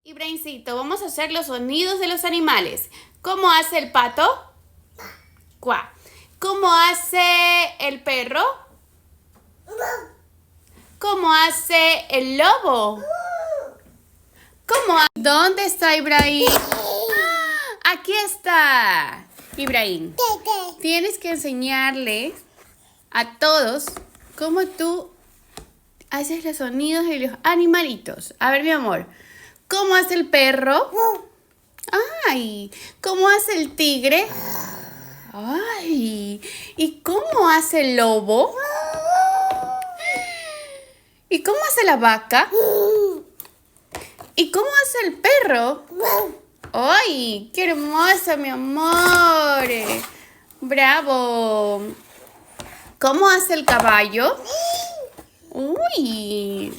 Ibrahimcito, vamos a hacer los sonidos de los animales. ¿Cómo hace el pato? Cuá. ¿Cómo hace el perro? ¿Cómo hace el lobo? ¿Dónde está Ibrahim? Aquí está. Ibrahim, tienes que enseñarle a todos cómo tú haces los sonidos de los animalitos. A ver, mi amor. ¿Cómo hace el perro? ¡Ay! ¿Cómo hace el tigre? ¡Ay! ¿Y cómo hace el lobo? ¿Y cómo hace la vaca? ¿Y cómo hace el perro? ¡Ay! ¡Qué hermoso, mi amor! ¡Bravo! ¿Cómo hace el caballo? ¡Uy!